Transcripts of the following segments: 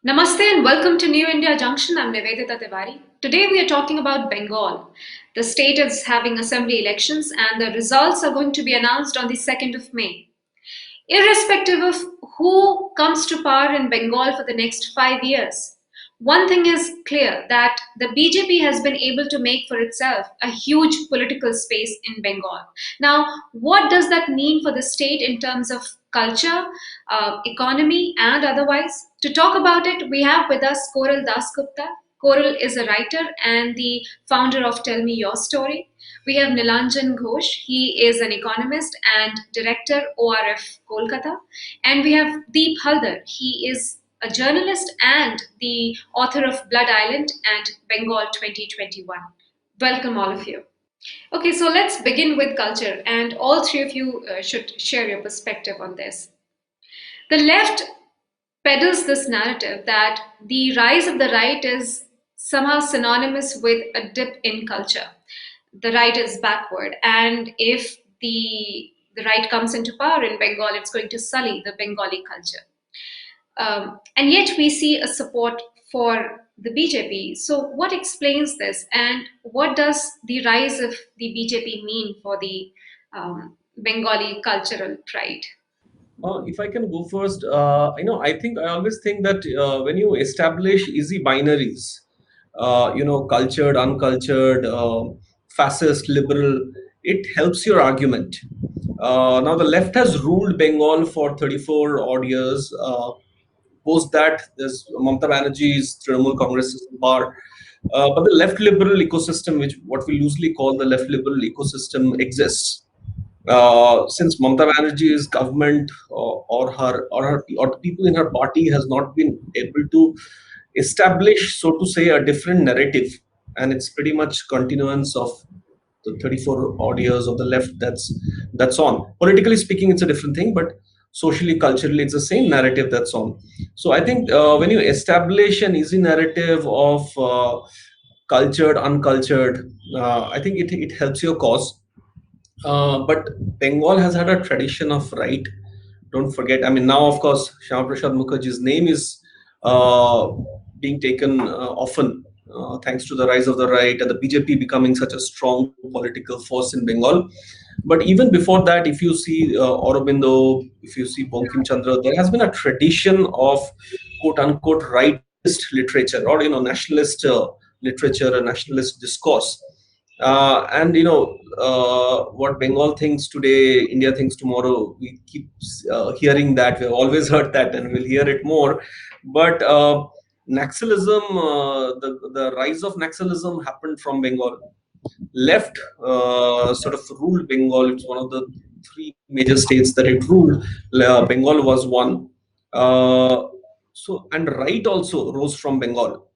Namaste and welcome to New India Junction. I'm Nivedita Tiwari. Today we are talking about Bengal. The state is having assembly elections and the results are going to be announced on the 2nd of May. Irrespective of who comes to power in Bengal for the next 5 years, one thing is clear that the BJP has been able to make for itself a huge political space in Bengal. Now, what does that mean for the state in terms of culture, economy, and otherwise? To talk about it, we have with us Koral Dasgupta. Koral is a writer and the founder of Tell Me Your Story. We have Nilanjan Ghosh. He is an economist and director ORF Kolkata. And we have Deep Haldar. He is a journalist and the author of Blood Island and Bengal 2021. Welcome, all of you. Okay, so let's begin with culture, and all three of you should share your perspective on this. The left peddles this narrative that the rise of the right is somehow synonymous with a dip in culture. The right is backward, and if the right comes into power in Bengal, it's going to sully the Bengali culture. And yet we see a support for the BJP. So, what explains this, and what does the rise of the BJP mean for the Bengali cultural pride? If I can go first, I think I always think that when you establish easy binaries, cultured, uncultured, fascist, liberal, it helps your argument. Now, the left has ruled Bengal for 34 odd years. Post that, there's Mamata Banerjee's Trinamool Congress is in power. But the left liberal ecosystem, which what we loosely call the left liberal ecosystem, exists since Mamata Banerjee's government or people in her party has not been able to establish, so to say, a different narrative, and it's pretty much continuance of the 34 odd years of the left that's on. Politically speaking, it's a different thing, but socially, culturally, it's the same narrative that's on. So I think when you establish an easy narrative of cultured, uncultured, I think it helps your cause. But Bengal has had a tradition of right. Don't forget. I mean, now of course, Shyama Prasad Mukherjee's name is uh, being taken often, thanks to the rise of the right and the BJP becoming such a strong political force in Bengal. But even before that, if you see Aurobindo, if you see Bankim Chandra, there has been a tradition of quote unquote rightist literature or nationalist literature, a nationalist discourse. And what Bengal thinks today, India thinks tomorrow. We keep hearing that. We've always heard that, and we'll hear it more. But Naxalism, the rise of Naxalism happened from Bengal. Left sort of ruled Bengal. It's one of the three major states that it ruled. Bengal was one. And right also rose from Bengal.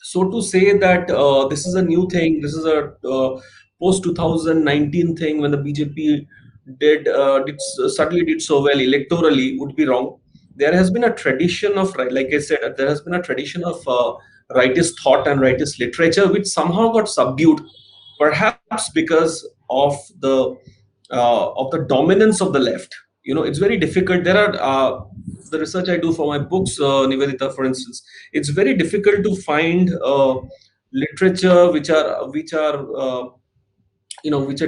So to say that this is a new thing, this is a post 2019 thing when the BJP suddenly did so well electorally would be wrong. There has been a tradition of right, like I said, there has been a tradition of rightist thought and rightist literature, which somehow got subdued, perhaps because of the dominance of the left. It's very difficult. There are the research I do for my books, Nivedita, for instance, it's very difficult to find literature which are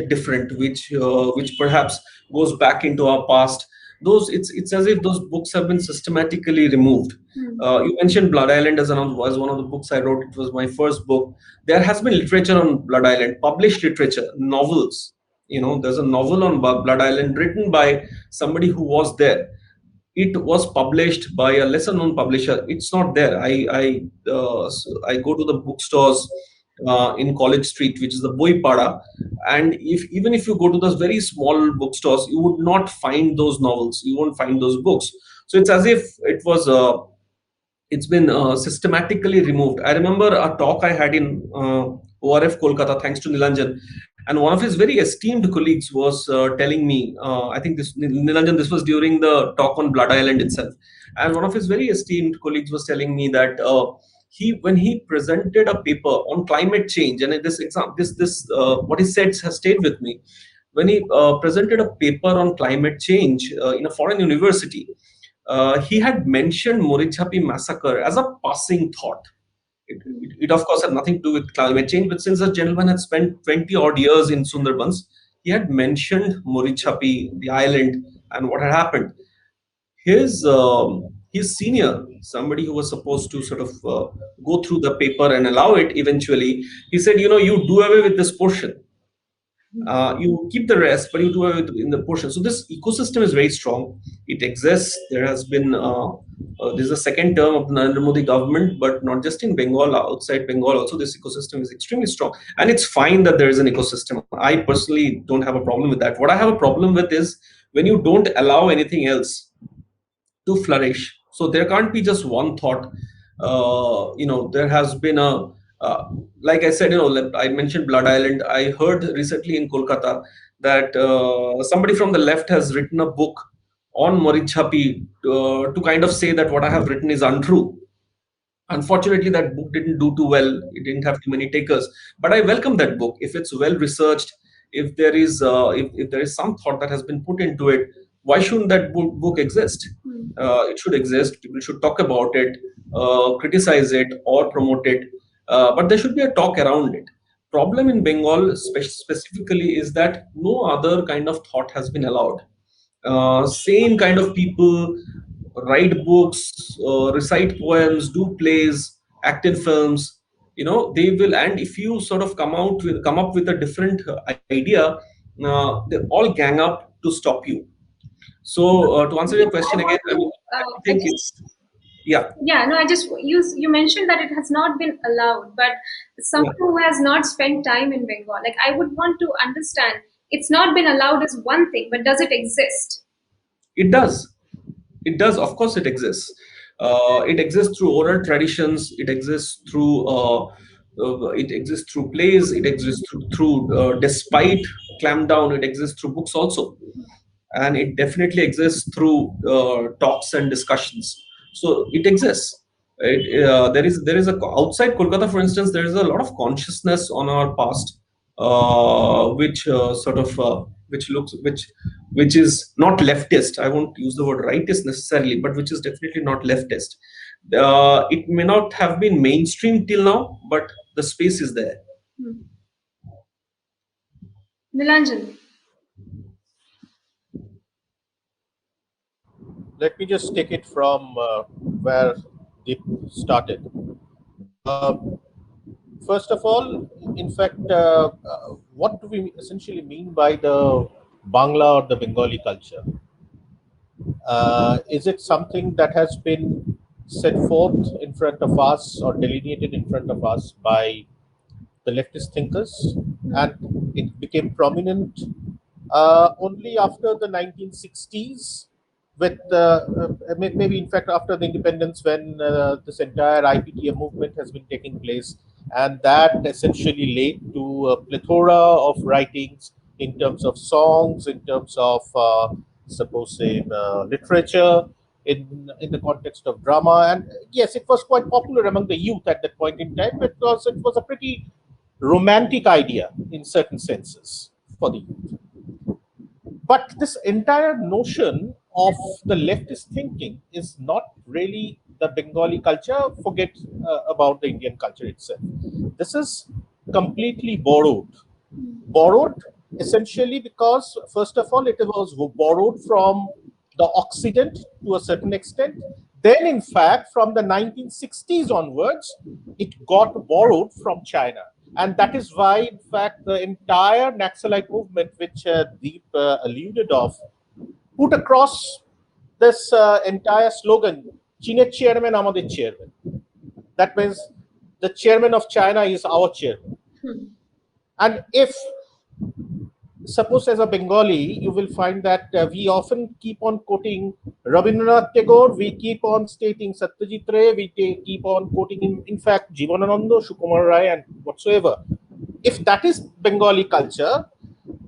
different, which perhaps goes back into our past. Those it's as if those books have been systematically removed. Hmm. You mentioned Blood Island was one of the books I wrote. It was my first book. There has been literature on Blood Island, published literature, novels. There's a novel on Blood Island written by somebody who was there. It was published by a lesser known publisher. It's not there. I go to the bookstores in College Street, which is the Boipada, and even if you go to those very small bookstores, you would not find those novels. You won't find those books. So it's as if it's been systematically removed. I remember a talk I had in ORF Kolkata, thanks to Nilanjan, and one of his very esteemed colleagues was telling me, I think this Nilanjan, this was during the talk on Blood Island itself, and one of his very esteemed colleagues was telling me that when he presented a paper on climate change, and this exam, this what he said has stayed with me. When he presented a paper on climate change in a foreign university, he had mentioned Morichapi massacre as a passing thought. It of course had nothing to do with climate change, but since the gentleman had spent 20 odd years in Sundarbans, he had mentioned Morichapi, the island, and what had happened. His senior, somebody who was supposed to sort of go through the paper and allow it eventually, he said, you do away with this portion. You keep the rest, but you do it in the portion. So this ecosystem is very strong. It exists. There has been this is the second term of the Narendra Modi government, but not just in Bengal, outside Bengal also this ecosystem is extremely strong, and it's fine that there is an ecosystem. I personally don't have a problem with that. What I have a problem with is when you don't allow anything else to flourish. So there can't be just one thought. There has been a like I said, like I mentioned Blood Island. I heard recently in Kolkata that somebody from the left has written a book on Morichapi to kind of say that what I have written is untrue. Unfortunately, that book didn't do too well. It didn't have too many takers. But I welcome that book if it's well researched. If there is if there is some thought that has been put into it, why shouldn't that book exist? It should exist. People should talk about it, criticize it, or promote it. But there should be a talk around it. Problem in Bengal specifically is that no other kind of thought has been allowed. Same kind of people write books, recite poems, do plays, act in films. They will, and if you sort of come up with a different idea, they all gang up to stop you. So to answer your question again, I think it's yeah. Yeah, no, you mentioned that it has not been allowed, but someone who has not spent time in Bengal, like I would want to understand, it's not been allowed is one thing, but does it exist? It does. It does. Of course, it exists. It exists through oral traditions. It exists through. It exists through plays. It exists through despite clampdown. It exists through books also, and it definitely exists through talks and discussions. So it exists. There is a outside Kolkata, for instance, there is a lot of consciousness on our past, which sort of which is not leftist. I won't use the word rightist necessarily, but which is definitely not leftist. It may not have been mainstream till now, but the space is there. Nilanjan. Let me just take it from where Deep started. First of all, in fact, what do we essentially mean by the Bangla or the Bengali culture? Is it something that has been set forth in front of us or delineated in front of us by the leftist thinkers, and it became prominent only after the 1960s, with maybe in fact after the independence, when this entire IPTM movement has been taking place, and that essentially led to a plethora of writings in terms of songs, in terms of suppose in literature, in the context of drama. And yes, it was quite popular among the youth at that point in time, because it was a pretty romantic idea in certain senses for the youth. But this entire notion of the leftist thinking is not really the Bengali culture. Forget about the Indian culture itself. This is completely borrowed. Borrowed essentially because, first of all, it was borrowed from the Occident to a certain extent. Then, in fact, from the 1960s onwards, it got borrowed from China. And that is why, in fact, the entire Naxalite movement, which Deep alluded of, put across this entire slogan, Chine chairman, amader chairman. That means the chairman of China is our chairman. And if, suppose as a Bengali, you will find that we often keep on quoting Rabindranath Tagore, we keep on stating Satyajit Ray, we keep on quoting, in fact, Jivanananda, Sukumar Rai, and whatsoever. If that is Bengali culture,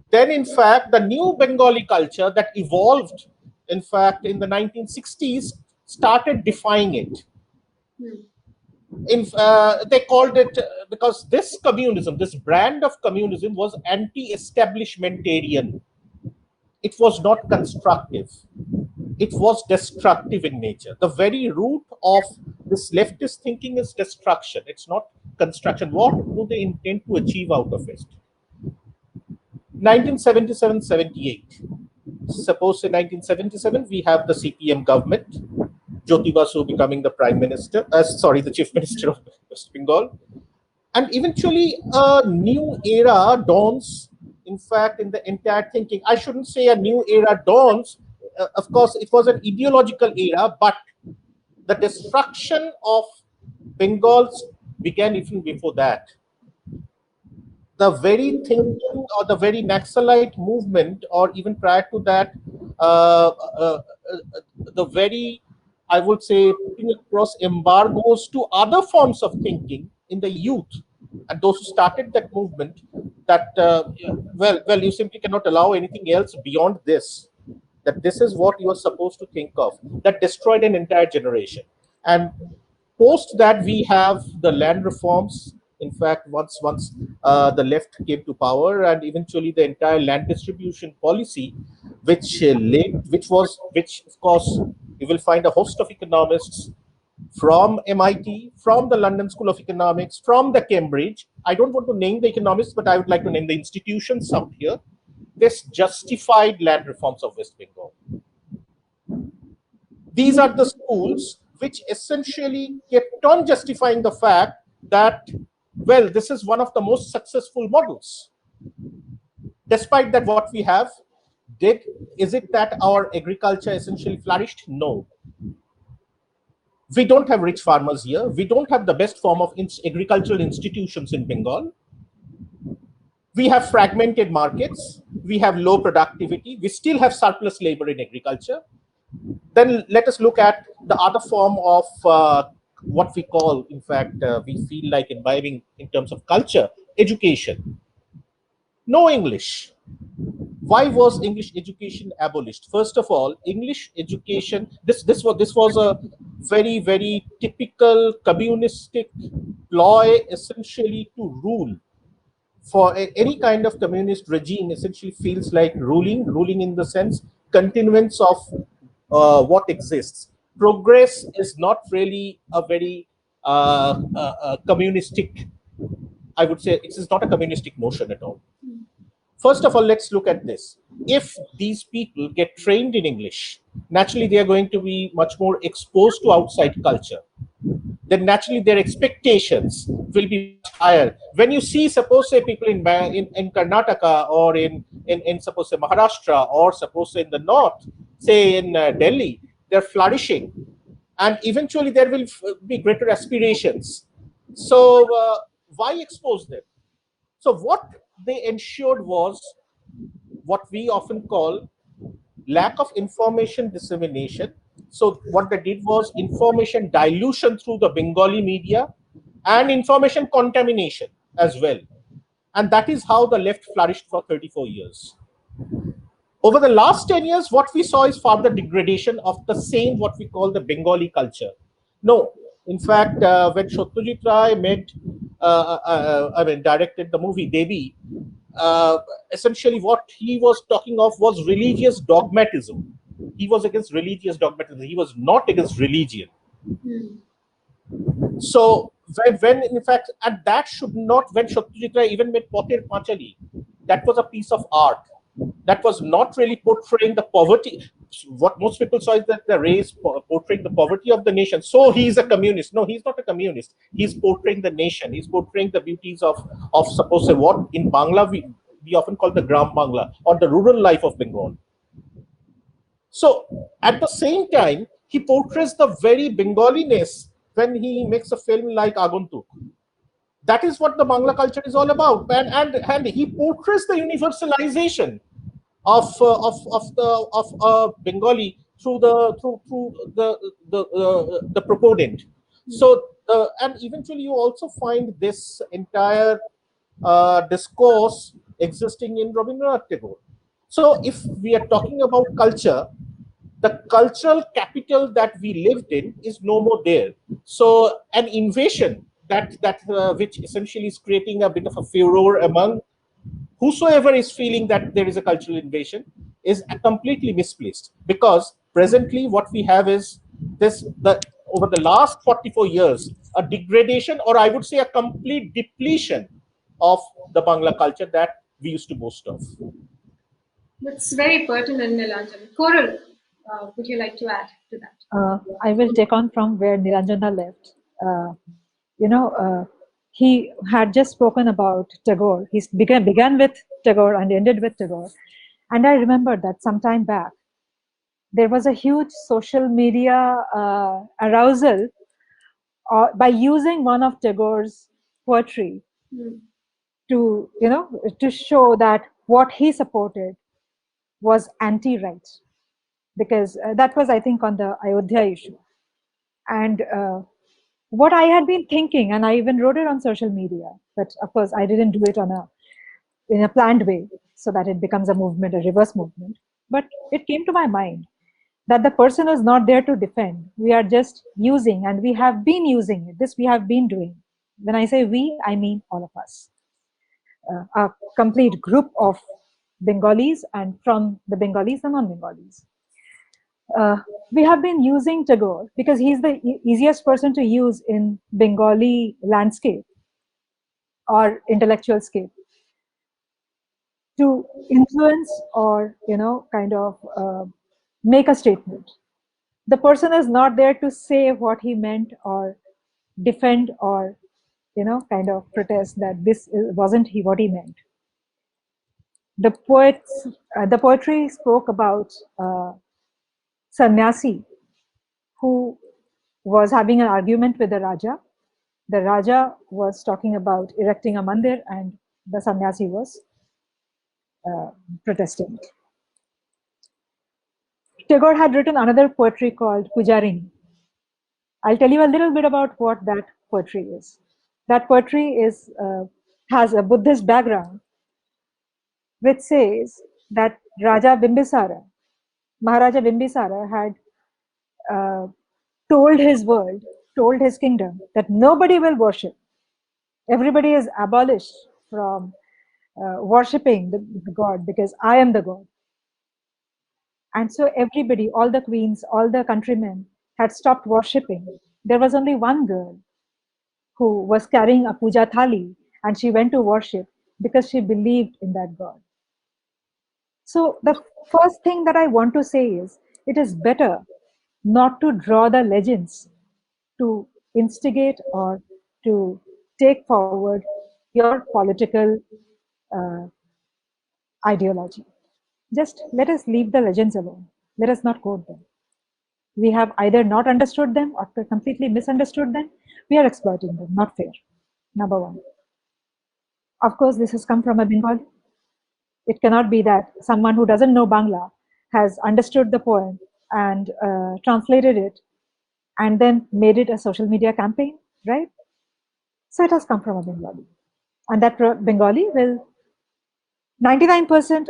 then in fact, the new Bengali culture that evolved, in fact, in the 1960s, started defying it. They called it, because this communism, this brand of communism, was anti-establishmentarian. It was not constructive. it was destructive in nature. The very root of this leftist thinking is destruction. It's not construction. What do they intend to achieve out of it? 1977-78. Suppose in 1977 we have the CPM government, Jyoti Basu becoming the prime minister, the chief minister of West Bengal, and eventually a new era dawns. In fact, in the entire thinking, I shouldn't say a new era dawns. Of course, it was an ideological era, but the destruction of Bengal began even before that. The very thinking or the very Naxalite movement, or even prior to that, the very, I would say, putting across embargoes to other forms of thinking in the youth, and those who started that movement, that well, you simply cannot allow anything else beyond this. That this is what you are supposed to think of. That destroyed an entire generation. And post that, we have the land reforms. In fact, once the left came to power, and eventually the entire land distribution policy, which of course you will find a host of economists from MIT, from the London School of Economics, from the Cambridge. I don't want to name the economists, but I would like to name the institutions out here. This justified land reforms of West Bengal. These are the schools which essentially kept on justifying the fact that, well, this is one of the most successful models. Despite that, what we have, is it that our agriculture essentially flourished? No. We don't have rich farmers here. We don't have the best form of agricultural institutions in Bengal. We have fragmented markets. We have low productivity. We still have surplus labor in agriculture. Then let us look at the other form of what we call, in fact, we feel like imbibing in terms of culture, education. No English. Why was English education abolished? First of all, English education, this was a very, very typical communistic ploy, essentially to rule. For any kind of communist regime, essentially feels like ruling in the sense continuance of what exists. Progress is not really a very communistic, I would say it is not a communistic notion at all. First of all, let's look at this. If these people get trained in English, naturally they are going to be much more exposed to outside culture. Then naturally their expectations will be higher. When you see, suppose say people in Karnataka, or in suppose say Maharashtra, or suppose say in the north, say in Delhi, they're flourishing, and eventually there will be greater aspirations. So why expose them? So what they ensured was what we often call lack of information dissemination. So what they did was information dilution through the Bengali media and information contamination as well. And that is how the left flourished for 34 years. Over the last 10 years, what we saw is further degradation of the same, what we call the Bengali culture. No, in fact, when Satyajit Ray directed the movie Devi, essentially what he was talking of was religious dogmatism. He was against religious dogmatism. He was not against religion. So when in fact, and that should not, when Satyajit Ray even made Pather Panchali, that was a piece of art. That was not really portraying the poverty. What most people saw is that the race portraying the poverty of the nation. So he's a communist. No, he's not a communist. He's portraying the nation. He's portraying the beauties of suppose say what in Bangla we often call the Gram Bangla, or the rural life of Bengal. So at the same time, he portrays the very Bengaliness when he makes a film like Aguntuk. That is what the Bangla culture is all about, and he portrays the universalization of Bengali through the proponent. So and eventually you also find this entire discourse existing in Rabindranath Tagore. So if we are talking about culture, the cultural capital that we lived in is no more there. So an invasion which essentially is creating a bit of a furor among whosoever is feeling that there is a cultural invasion is completely misplaced, because presently what we have is this, the over the last 44 years, a degradation, or I would say a complete depletion of the Bangla culture that we used to boast of. That's very pertinent, Nilanjan. Coral, would you like to add to that? I will take on from where Niranjana left. Uh, he had just spoken about Tagore. He began with Tagore and ended with Tagore. And I remember that some time back, there was a huge social media arousal by using one of Tagore's poetry to, to show that what he supported was anti-right, because that was, I think, on the Ayodhya issue. And what I had been thinking, and I even wrote it on social media, but of course I didn't do it in a planned way so that it becomes a movement, a reverse movement. But it came to my mind that the person is not there to defend. We are just using, and we have been using it. This we have been doing. When I say we, I mean all of us. A complete group of Bengalis, and from the Bengalis and non-Bengalis. We have been using Tagore because he's the easiest person to use in Bengali landscape or intellectual scape to influence or, kind of make a statement. The person is not there to say what he meant or defend or, kind of protest that this wasn't what he meant. The poetry spoke about sannyasi who was having an argument with the Raja. The Raja was talking about erecting a mandir and the sannyasi was protesting. Tagore had written another poetry called Pujarini. I'll tell you a little bit about what that poetry is. That poetry has a Buddhist background, which says that Raja Bimbisara, Maharaja Bimbisara had told his kingdom that nobody will worship. Everybody is abolished from worshipping the god because I am the god. And so everybody, all the queens, all the countrymen had stopped worshipping. There was only one girl who was carrying a puja thali and she went to worship because she believed in that god. So the first thing that I want to say is it is better not to draw the legends to instigate or to take forward your political ideology. Just let us leave the legends alone. Let us not quote them. We have either not understood them or completely misunderstood them. We are exploiting them, not fair. Number one. Of course, this has come from a Bengali. It cannot be that someone who doesn't know Bangla has understood the poem and translated it and then made it a social media campaign, right? So it has come from a Bengali. And that Bengali will 99%,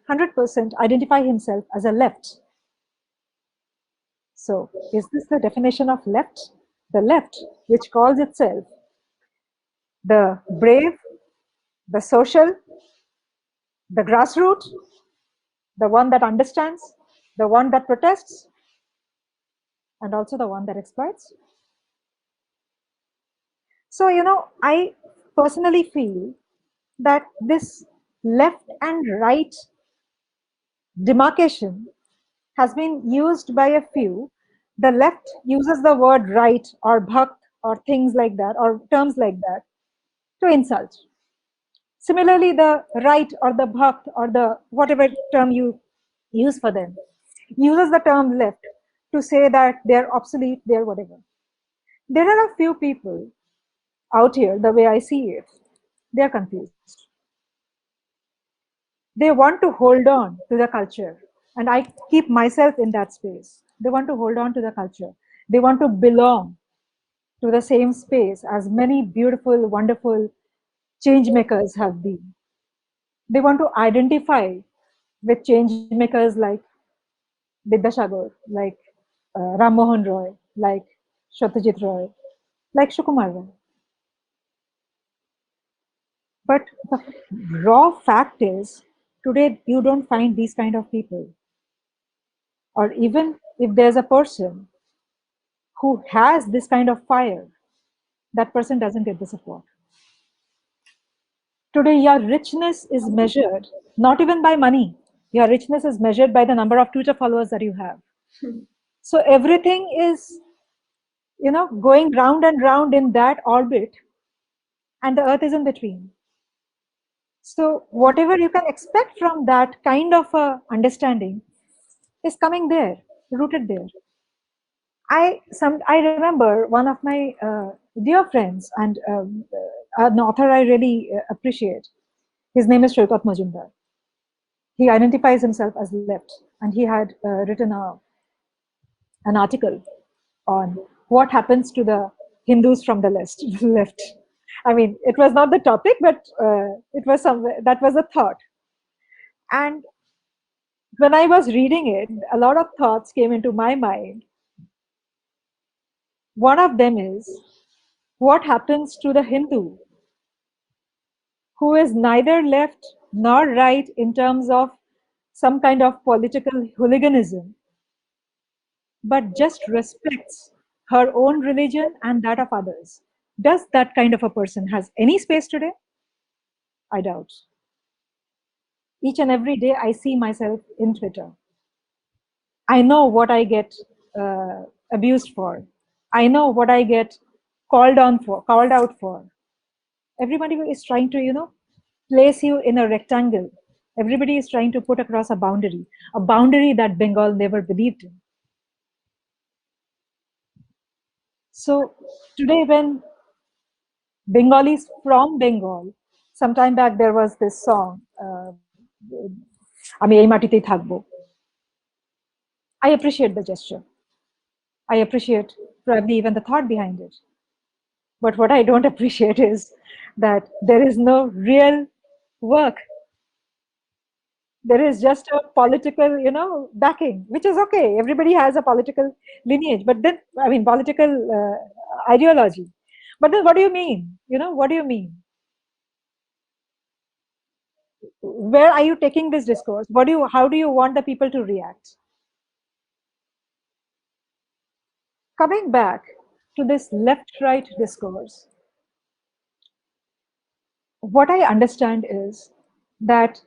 100% identify himself as a left. So is this the definition of left? The left, which calls itself the brave, the social, the grassroots, the one that understands, the one that protests, and also the one that exploits. So, I personally feel that this left and right demarcation has been used by a few. The left uses the word right or bhakt or things like that or terms like that to insult. Similarly, the right or the bhakt or the whatever term you use for them uses the term left to say that they're obsolete, they're whatever. There are a few people out here, the way I see it, they're confused. They want to hold on to the culture, and I keep myself in that space. They want to hold on to the culture. They want to belong to the same space as many beautiful, wonderful change makers have been. They want to identify with change makers like Vidyasagar, like Ram Mohan Roy, like Satyajit Roy, like Sukumar Roy. But the raw fact is, today you don't find these kind of people. or even if there's a person who has this kind of fire, that person doesn't get the support. Today, your richness is measured not even by money. Your richness is measured by the number of Twitter followers that you have. So everything is, going round and round in that orbit, and the earth is in between. So whatever you can expect from that kind of a understanding is coming there, rooted there. I remember one of my dear friends and an author I really appreciate. His name is Shaukat Majumdar. He identifies himself as left, and he had written an article on what happens to the Hindus from the left. I mean, it was not the topic, but it was that was a thought. And when I was reading it, a lot of thoughts came into my mind. One of them is, what happens to the Hindu who is neither left nor right in terms of some kind of political hooliganism, but just respects her own religion and that of others? Does that kind of a person has any space today? I doubt. Each and every day I see myself in Twitter. I know what I get abused for. I know what I get called out for. Everybody is trying to, place you in a rectangle. Everybody is trying to put across a boundary that Bengal never believed in. So today, when Bengalis from Bengal, sometime back there was this song, Ami Ei Matitei Thakbo. I appreciate the gesture. I appreciate probably even the thought behind it. But what I don't appreciate is that there is no real work. There is just a political, backing, which is okay. Everybody has a political lineage, but then, political ideology. But then what do you mean? What do you mean? Where are you taking this discourse? How do you want the people to react? Coming back to this left-right discourse, what I understand is that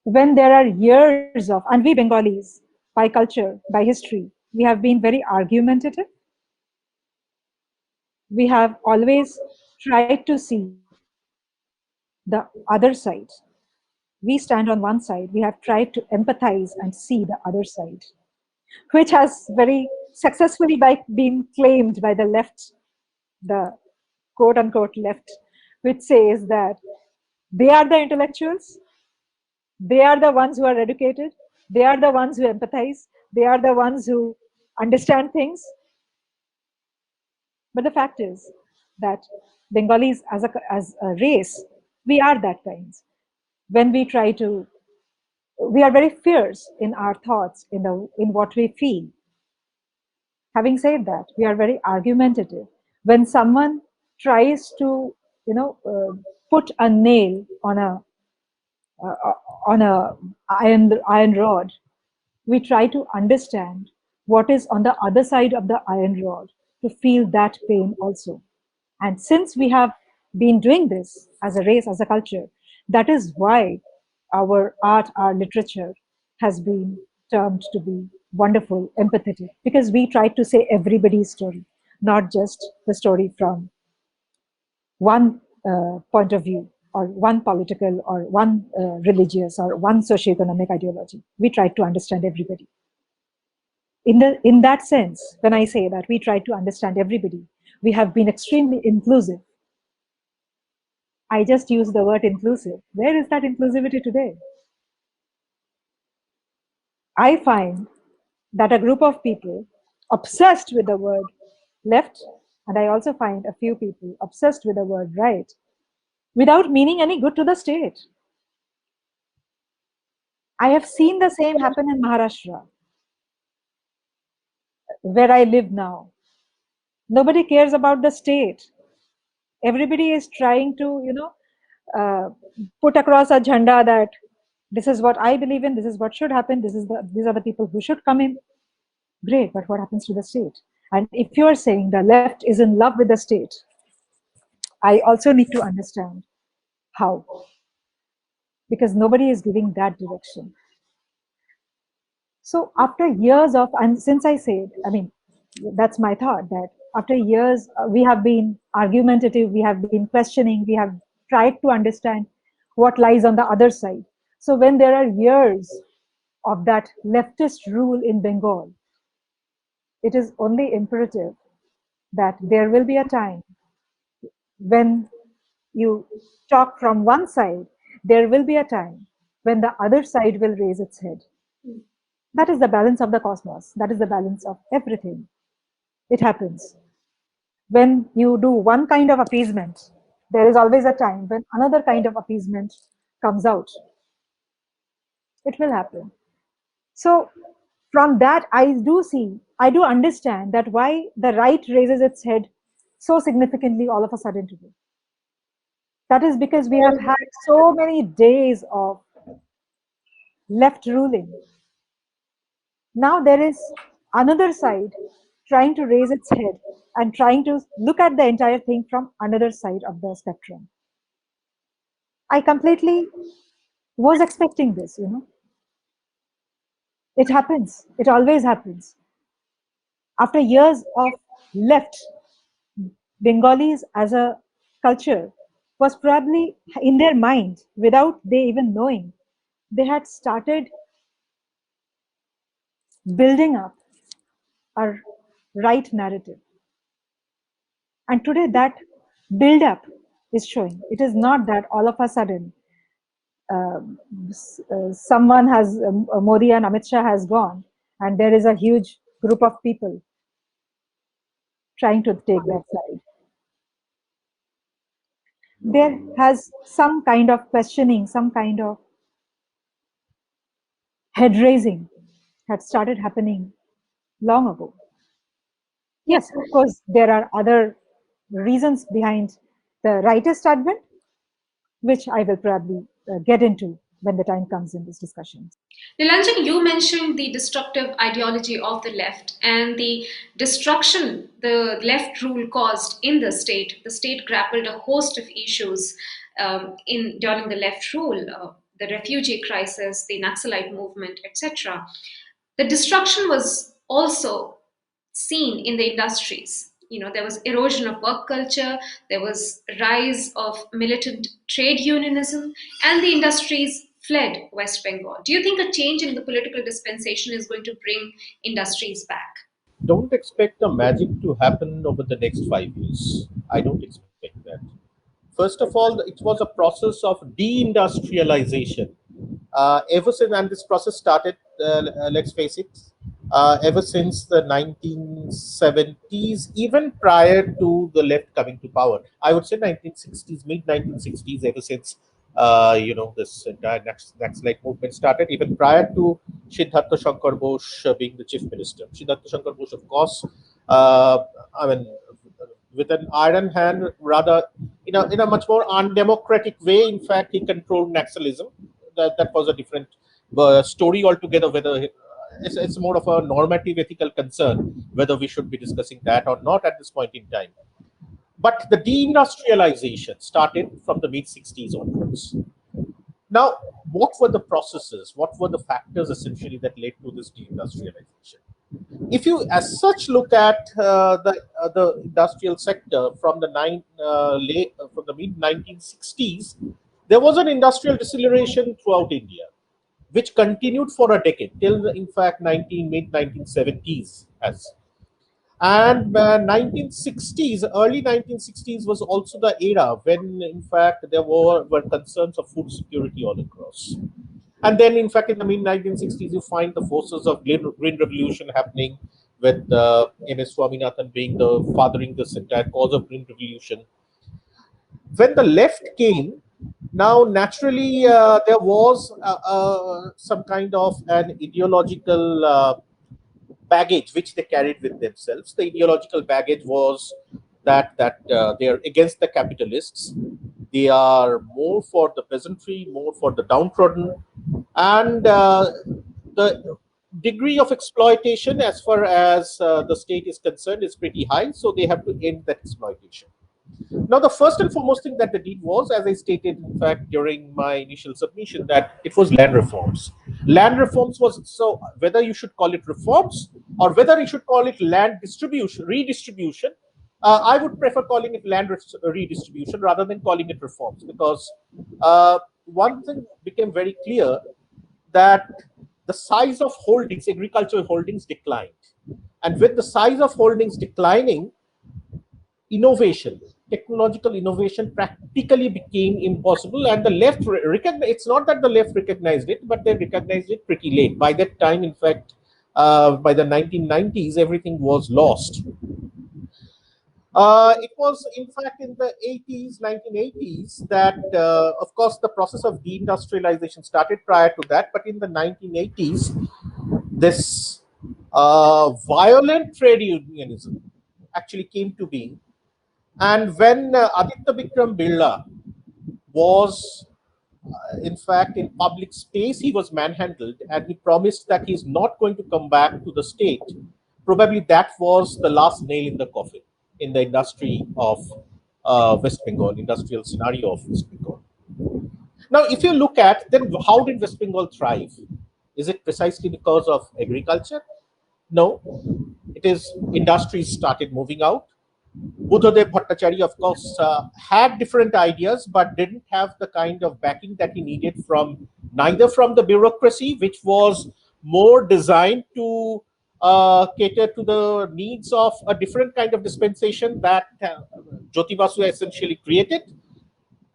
when there are years of, and we Bengalis, by culture, by history, we have been very argumentative. We have always tried to see the other side. We stand on one side. We have tried to empathize and see the other side, which has very successfully been claimed by the left, the quote unquote left, which says that they are the intellectuals, they are the ones who are educated, they are the ones who empathize, they are the ones who understand things. But the fact is that Bengalis as a race, we are that kind. When we we are very fierce in our thoughts, in what we feel. Having said that, we are very argumentative. When someone tries to, put a nail on a iron rod, we try to understand what is on the other side of the iron rod to feel that pain also. And since we have been doing this as a race, as a culture, that is why our art, our literature has been termed to be wonderful, empathetic, because we try to say everybody's story, not just the story from one point of view, or one political, or one religious, or one socioeconomic ideology. We try to understand everybody. In that sense, when I say that we try to understand everybody, we have been extremely inclusive. I just use the word inclusive. Where is that inclusivity today? I find that a group of people obsessed with the word left, and I also find a few people obsessed with the word right, without meaning any good to the state. I have seen the same happen in Maharashtra, where I live now. Nobody cares about the state. Everybody is trying to, put across a jhanda that this is what I believe in, this is what should happen, these are the people who should come in. Great, but what happens to the state? And if you are saying the left is in love with the state, I also need to understand how, because nobody is giving that direction. So after years of, and since I said, I mean, that's my thought, that after years we have been argumentative, we have been questioning, we have tried to understand what lies on the other side. So when there are years of that leftist rule in Bengal, it is only imperative that there will be a time when you talk from one side, there will be a time when the other side will raise its head. That is the balance of the cosmos. That is the balance of everything. It happens. When you do one kind of appeasement, there is always a time when another kind of appeasement comes out. It will happen. So from that, I do understand that why the right raises its head so significantly all of a sudden today. That is because we have had so many days of left ruling. Now there is another side trying to raise its head and trying to look at the entire thing from another side of the spectrum. I completely was expecting this, you know. It happens. It always happens. After years of left, Bengalis as a culture was probably in their mind, without they even knowing, they had started building up a right narrative. And today that build up is showing. It is not that all of a sudden someone has, Modi and Amit Shah has gone, and there is a huge group of people trying to take that side. There has some kind of questioning, some kind of head raising had started happening long ago. Yes, of course, there are other reasons behind the rightist advent, which I will probably get into when the time comes in this discussion. Nilanjan, you mentioned the destructive ideology of the left and the destruction the left rule caused in the state. The state grappled a host of issues during the left rule, the refugee crisis, the Naxalite movement, etc. The destruction was also seen in the industries. You know, there was erosion of work culture, there was rise of militant trade unionism, and the industries fled West Bengal. Do you think a change in the political dispensation is going to bring industries back? Don't expect a magic to happen over the next 5 years. I don't expect that. First of all, it was a process of deindustrialization. Ever since, and this process started, let's face it, ever since the 1970s, even prior to the left coming to power. I would say 1960s, mid 1960s, ever since this entire Naxalite movement started, even prior to Siddhartha Shankar Bose being the chief minister. Siddhartha Shankar Bose, of course, I mean, with an iron hand, rather in a much more undemocratic way. In fact, he controlled Naxalism. That was a different story altogether. Whether it's more of a normative ethical concern whether we should be discussing that or not at this point in time. But the deindustrialization started from the mid 60s onwards. Now, what were the processes? What were the factors essentially that led to this deindustrialization? If you, as such, look at the industrial sector from the mid 1960s, there was an industrial deceleration throughout India, which continued for a decade till, in fact, mid 1970s. And 1960s, early 1960s was also the era when, in fact, there were concerns of food security all across. And then, in fact, in the mid 1960s, you find the forces of Green Revolution happening, with M.S. Swaminathan being the fathering this entire cause of Green Revolution. When the left came, now naturally there was some kind of an ideological baggage which they carried with themselves. The ideological baggage was that they are against the capitalists. They are more for the peasantry, more for the downtrodden, And the degree of exploitation as far as the state is concerned is pretty high, so they have to end that exploitation. Now, the first and foremost thing that they did was, as I stated, in fact, during my initial submission, that it was land reforms. Land reforms was, so whether you should call it reforms or whether you should call it land distribution, redistribution, I would prefer calling it land redistribution rather than calling it reforms, because one thing became very clear, that the size of holdings, agricultural holdings, declined. And with the size of holdings declining, innovation, technological innovation practically became impossible. And the left recognized, it's not that the left recognized it, but they recognized it pretty late. By that time, in fact, by the 1990s, everything was lost. It was, in fact, in the 80s, 1980s, that, of course, the process of deindustrialization started prior to that. But in the 1980s, this violent trade unionism actually came to being. And when Aditya Bikram Birla was, in fact, in public space, he was manhandled, and he promised that he's not going to come back to the state. Probably that was the last nail in the coffin in the industry of West Bengal, industrial scenario of West Bengal. Now, if you look at, then how did West Bengal thrive? Is it precisely because of agriculture? No, it is industries started moving out. Buddhadev Bhattacharya, of course, had different ideas, but didn't have the kind of backing that he needed from neither from the bureaucracy, which was more designed to cater to the needs of a different kind of dispensation that Jyoti Basu essentially created,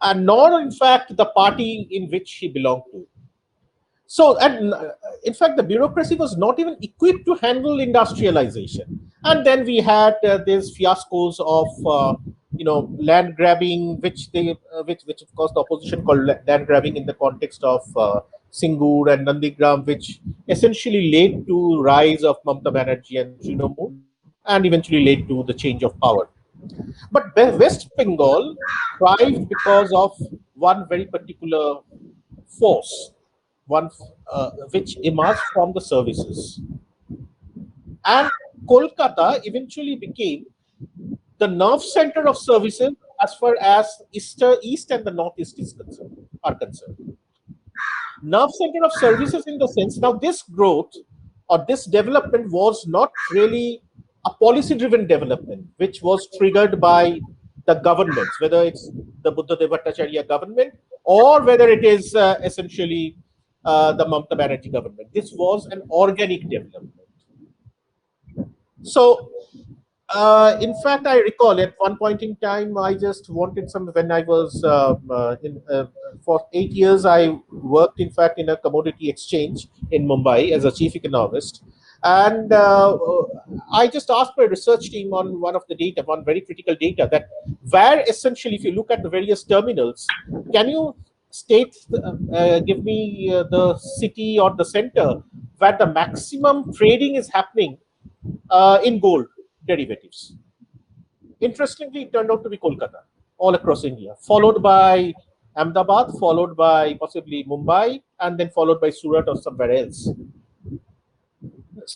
and nor, in fact, the party in which he belonged to. So, and in fact, the bureaucracy was not even equipped to handle industrialization. And then we had these fiascos of, land grabbing, which of course the opposition called land grabbing in the context of Singur and Nandigram, which essentially led to rise of Mamata Banerjee and Trinamool, and eventually led to the change of power. But West Bengal thrived because of one very particular force, which emerged from the services. And Kolkata eventually became the nerve center of services as far as East and the Northeast are concerned. Nerve center of services in the sense, now this growth or this development was not really a policy-driven development, which was triggered by the governments, whether it's the Buddhadev Bhattacharya government or whether it is essentially the Mamata Banerjee government. This was an organic development. So, in fact, I recall at one point in time, I just wanted some, when I was for 8 years, I worked, in fact, in a commodity exchange in Mumbai as a chief economist. And I just asked my research team on one of the data, one very critical data, that where essentially, if you look at the various terminals, can you state, give me the city or the center where the maximum trading is happening in gold derivatives? Interestingly, it turned out to be Kolkata, all across India, followed by Ahmedabad, followed by possibly Mumbai, and then followed by Surat or somewhere else.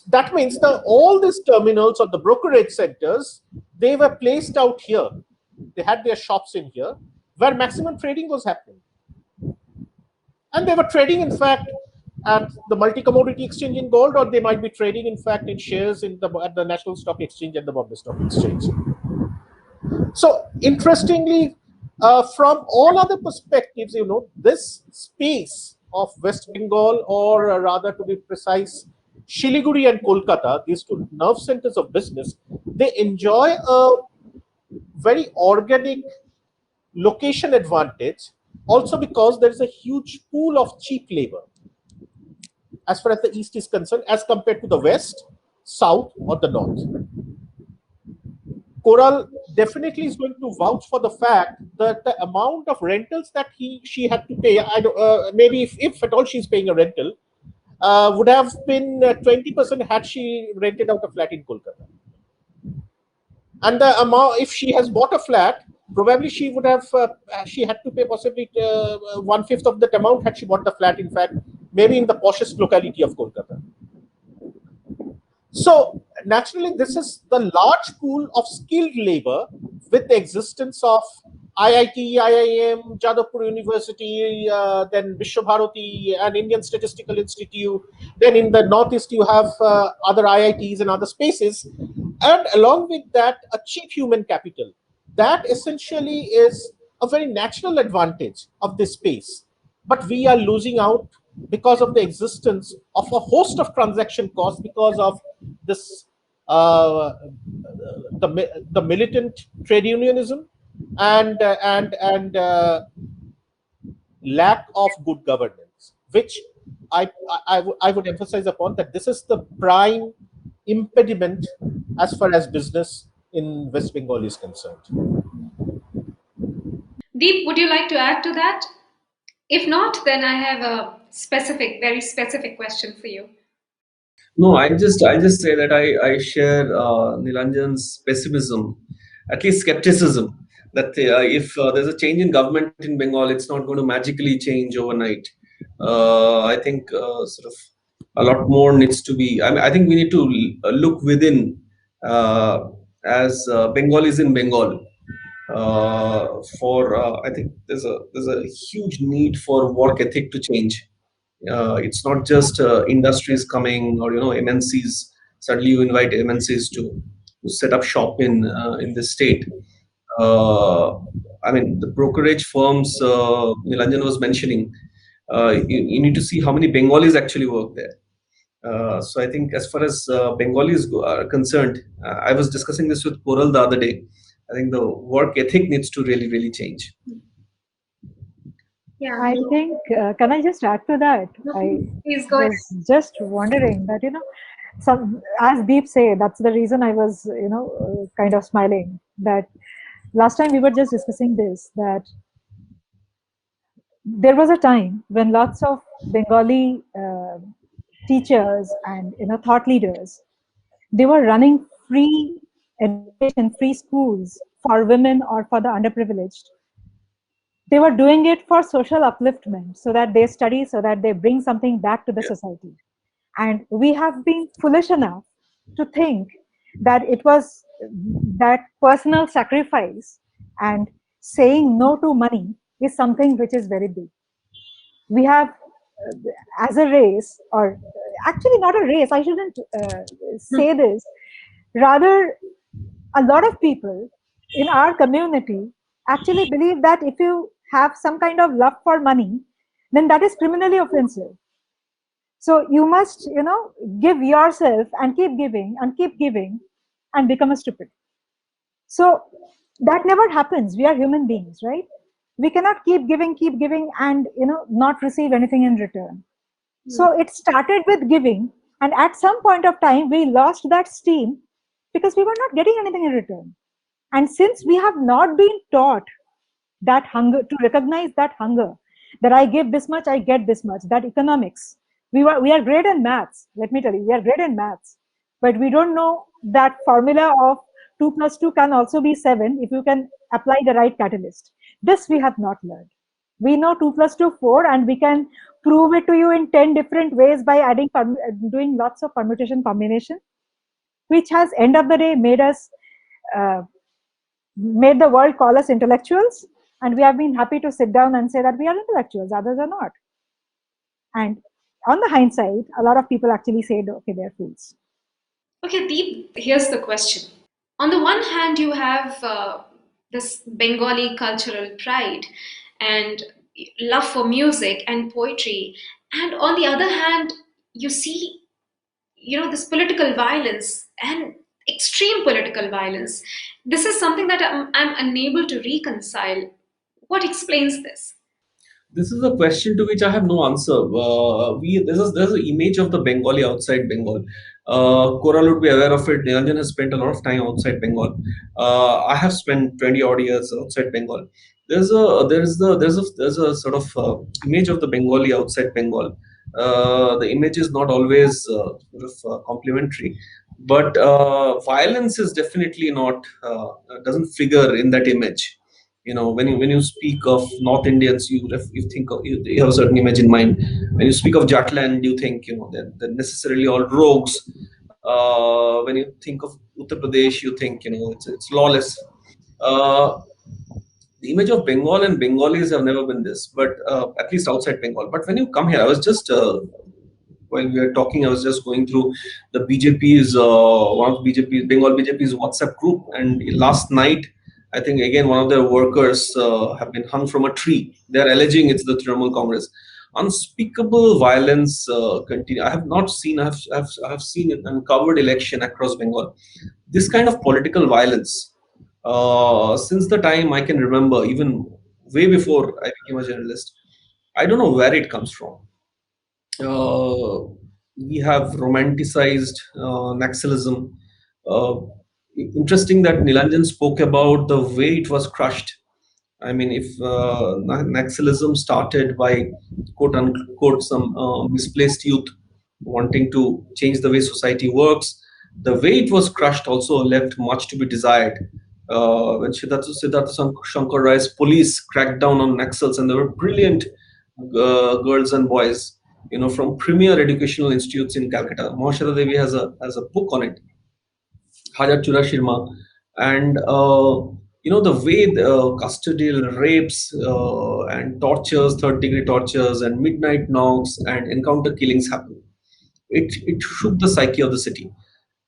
That means that all these terminals or the brokerage centers, they were placed out here. They had their shops in here where maximum trading was happening. And they were trading, in fact, at the multi-commodity exchange in gold, or they might be trading, in fact, in shares at the National Stock Exchange and the Bombay Stock Exchange. So, interestingly, from all other perspectives, this space of West Bengal, or rather to be precise, Shiliguri and Kolkata, these two nerve centers of business, they enjoy a very organic location advantage, also because there is a huge pool of cheap labor as far as the East is concerned, as compared to the West, South, or the North. Koral definitely is going to vouch for the fact that the amount of rentals that she had to pay, maybe if at all she's paying a rental, would have been 20% had she rented out a flat in Kolkata. And the amount, if she has bought a flat, probably she would have, she had to pay possibly 1/5 of that amount had she bought the flat, in fact, maybe in the poshest locality of Kolkata. So naturally, this is the large pool of skilled labor with the existence of IIT, IIM, Jadavpur University, then Vishwabharati and Indian Statistical Institute. Then in the Northeast, you have other IITs and other spaces. And along with that, a cheap human capital. That essentially is a very natural advantage of this space. But we are losing out because of the existence of a host of transaction costs because of this the militant trade unionism and lack of good governance, which I would emphasize upon that this is the prime impediment as far as business in West Bengal is concerned. Deep, would you like to add to that? If not, then I have a very specific question for you. No, I just say that I share Nilanjan's pessimism, at least skepticism, that if there's a change in government in Bengal, it's not going to magically change overnight. I think sort of a lot more needs to be. I think we need to look within as Bengalis in Bengal. I think there's a huge need for work ethic to change. It's not just industries coming or MNCs. Suddenly you invite MNCs to set up shop in this state. I mean, the brokerage firms Nilanjan was mentioning. You need to see how many Bengalis actually work there. So I think as far as Bengalis are concerned, I was discussing this with Koral the other day. I think the work ethic needs to really, really change. Yeah, I think, can I just add to that? please go ahead. Was just wondering that, as Deep said, that's the reason I was, kind of smiling. That last time we were just discussing this, that there was a time when lots of Bengali teachers and thought leaders, they were running free education, free schools for women or for the underprivileged. They were doing it for social upliftment, so that they study, so that they bring something back to the society. And we have been foolish enough to think that it was that personal sacrifice and saying no to money is something which is very big. We have, as a race, or actually not a race, I shouldn't say this, rather a lot of people in our community actually believe that if you have some kind of love for money, then that is criminally offensive. So you must, give yourself and keep giving and become a stupid. So that never happens. We are human beings, right? We cannot keep giving and, not receive anything in return. So it started with giving, and at some point of time, we lost that steam because we were not getting anything in return. And since we have not been taught that hunger, to recognize that hunger, that I give this much, I get this much, that economics. We are great in maths. Let me tell you, we are great in maths, but we don't know that formula of 2 plus 2 can also be 7 if you can apply the right catalyst. This we have not learned. We know 2 plus 2, 4, and we can prove it to you in 10 different ways by doing lots of permutation combination, which has end of the day made the world call us intellectuals, and we have been happy to sit down and say that we are intellectuals, others are not. And on the hindsight, a lot of people actually said, okay, they're fools. Okay, Deep, here's the question. On the one hand, you have this Bengali cultural pride and love for music and poetry. And on the other hand, you see, this political violence and extreme political violence. This is something that I'm unable to reconcile. What explains this? This is a question to which I have no answer. There's an image of the Bengali outside Bengal. Koral would be aware of it. Nilanjan has spent a lot of time outside Bengal. I have spent 20 odd years outside Bengal. There's a sort of image of the Bengali outside Bengal. The image is not always complimentary, but violence is definitely not doesn't figure in that image. When you speak of North Indians, you think you have a certain image in mind. When you speak of Jatland, you think they're necessarily all rogues. When you think of Uttar Pradesh, you think it's lawless. Uh, the image of Bengal and Bengalis have never been this, but at least outside Bengal. But when you come here, I was just while we were talking, I was just going through the BJP's one of BJP Bengal BJP's WhatsApp group, and last night, I think again one of their workers have been hung from a tree. They are alleging it's the Trinamool Congress. Unspeakable violence continue. I have not seen. I have seen an uncovered election across Bengal. This kind of political violence, since the time I can remember, even way before I became a journalist, I don't know where it comes from. uh, we have romanticized Naxalism. Uh, Interesting that Nilanjan spoke about the way it was crushed. I mean, if Naxalism started by quote unquote some misplaced youth wanting to change the way society works, the way it was crushed also left much to be desired. When Siddhartha Shankar Rai's police cracked down on Naxals, and there were brilliant girls and boys, from premier educational institutes in Calcutta. Mahashada Devi has a book on it, Hajar Chura Shirma, and the way the custodial rapes and tortures, third-degree tortures, and midnight knocks and encounter killings happen. It shook the psyche of the city.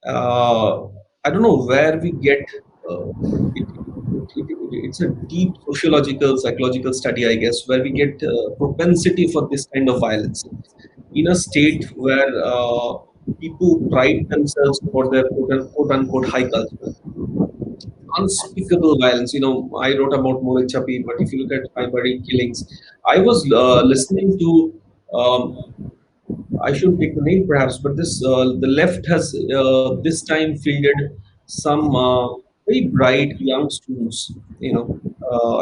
Uh, I don't know where we get. It's a deep sociological, psychological study, I guess, where we get propensity for this kind of violence in a state where people pride themselves for their quote unquote high culture. Unspeakable violence. I wrote about Mohit Chapi, but if you look at Haibari killings, I was listening to. I should take the name perhaps, but the left has this time fielded some very bright young students,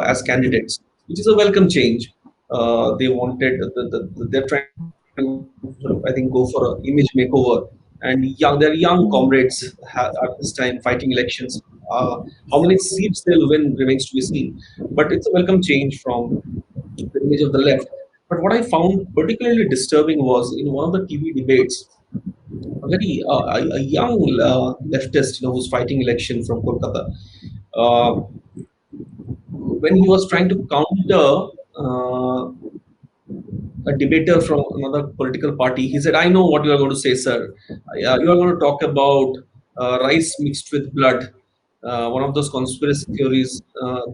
as candidates, which is a welcome change. They wanted they're trying to I think go for an image makeover, and their young comrades at this time fighting elections. How many seats they'll win remains to be seen, but it's a welcome change from the image of the left. But what I found particularly disturbing was in one of the TV debates, a young leftist, who's fighting election from Kolkata, uh, when he was trying to counter a debater from another political party, he said, "I know what you are going to say, sir. You are going to talk about rice mixed with blood, one of those conspiracy theories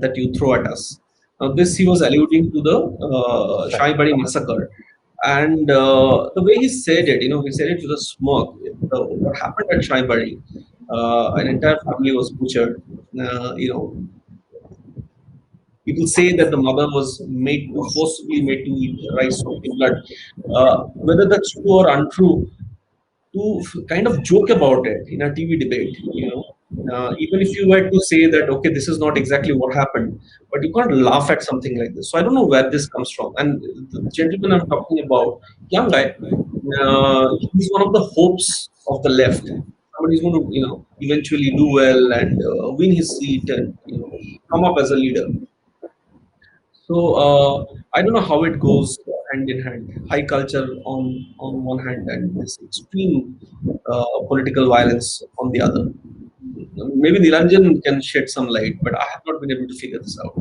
that you throw at us." Now, this he was alluding to the Shai Bari massacre. And the way he said it, he said it with a smirk. What happened at Shai Bari, an entire family was butchered. People say that the mother was forcibly made to eat rice soaked in blood. Whether that's true or untrue, to kind of joke about it in a TV debate, even if you were to say that, okay, this is not exactly what happened, but you can't laugh at something like this. So I don't know where this comes from. And the gentleman I'm talking about, young guy, he's one of the hopes of the left. Somebody's going to, eventually do well and win his seat and come up as a leader. So I don't know how it goes hand in hand. High culture on one hand and this extreme political violence on the other. Maybe Niranjan can shed some light, but I have not been able to figure this out.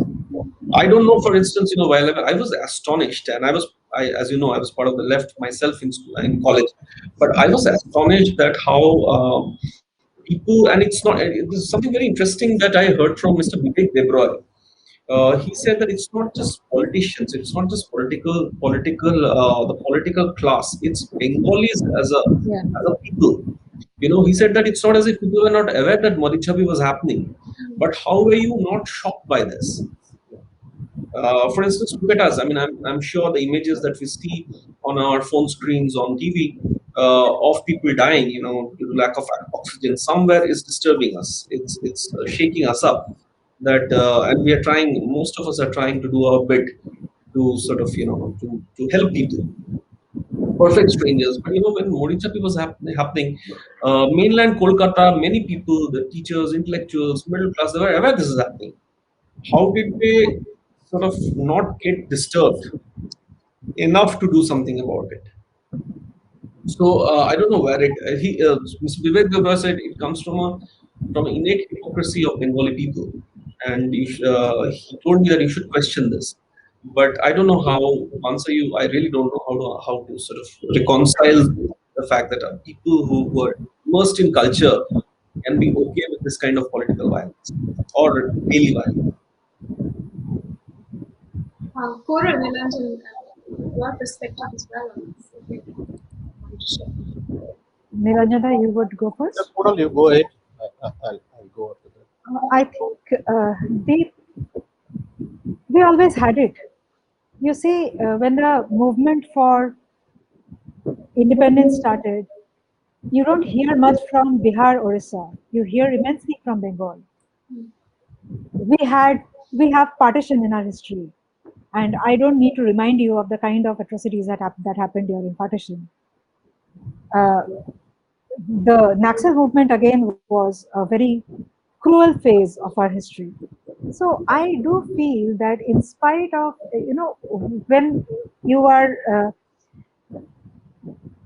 I don't know. For instance, while I was astonished, and as you know, I was part of the left myself in school, in college, but I was astonished that how people, and it's not. There's something very interesting that I heard from Mr. Vivek Debroy. He said that it's not just politicians, it's not just the political class. It's Bengalis Yeah. as a people. He said that it's not as if people were not aware that Modichabi was happening, but how were you not shocked by this? For instance, look at us. I mean, I'm sure the images that we see on our phone screens, on TV, of people dying, due to lack of oxygen, somewhere is disturbing us. It's shaking us up. That and we are trying. Most of us are trying to do our bit to sort of, to help people. Perfect strangers, but when Modichapi was happening, mainland Kolkata, many people, the teachers, intellectuals, middle class, they were aware this is happening. how did they sort of not get disturbed enough to do something about it? So I don't know where Mr. Vivek Gabra said it comes from innate hypocrisy of Bengali people, and he told me that you should question this. But I don't know how to answer you. I really don't know how to sort of reconcile the fact that people who were immersed in culture can be okay with this kind of political violence or daily violence. Kora, Nilanjan, your perspective as well on this, if you want to share. Niranjana, you would go first. Kunal, you go ahead. I'll go after that. I think we always had it. You see, when the movement for independence started, you don't hear much from Bihar, Orissa. You hear immensely from Bengal. We had we have partition in our history, and I don't need to remind you of the kind of atrocities that happened during partition. Uh, the Naxal movement again was a very cruel phase of our history. So I do feel that in spite of when you are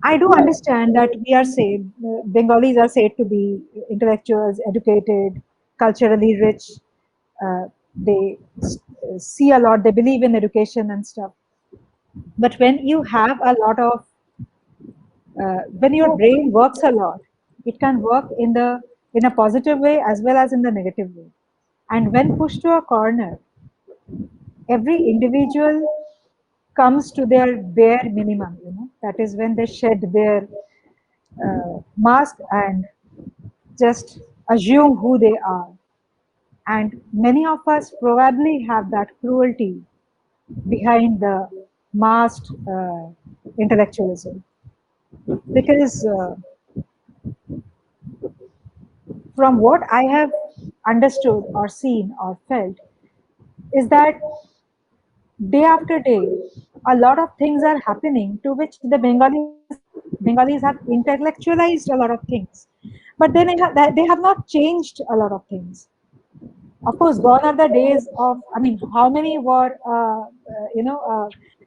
I do understand that we are said, Bengalis are said to be intellectuals, educated, culturally rich. They see a lot, they believe in education and stuff. But when you have a lot of, when your brain works a lot, it can work in a positive way as well as in the negative way. And when pushed to a corner, every individual comes to their bare minimum. That is when they shed their mask and just assume who they are. And many of us probably have that cruelty behind the masked intellectualism. Because from what I have understood or seen or felt, is that day after day, a lot of things are happening to which the Bengalis have intellectualized a lot of things, but then they have not changed a lot of things. Of course, gone are the days of, I mean, how many were,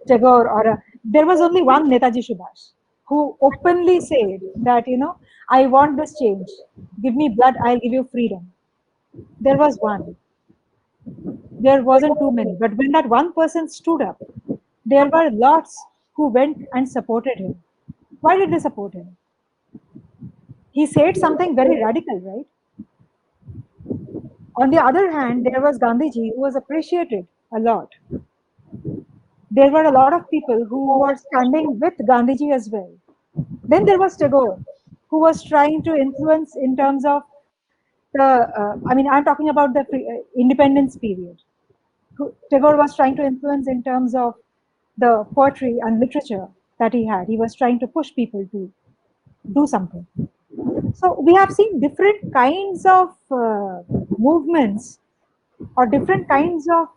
Tagore there was only one Netaji Subhash who openly said that, I want this change. Give me blood, I'll give you freedom. There was one. There wasn't too many. But when that one person stood up, there were lots who went and supported him. Why did they support him? He said something very radical, right? On the other hand, there was Gandhiji, who was appreciated a lot. There were a lot of people who were standing with Gandhiji as well. Then there was Tagore, who was trying to influence in terms of I'm talking about the independence period. Tagore was trying to influence in terms of the poetry and literature that he had. He was trying to push people to do something. So we have seen different kinds of movements or different kinds of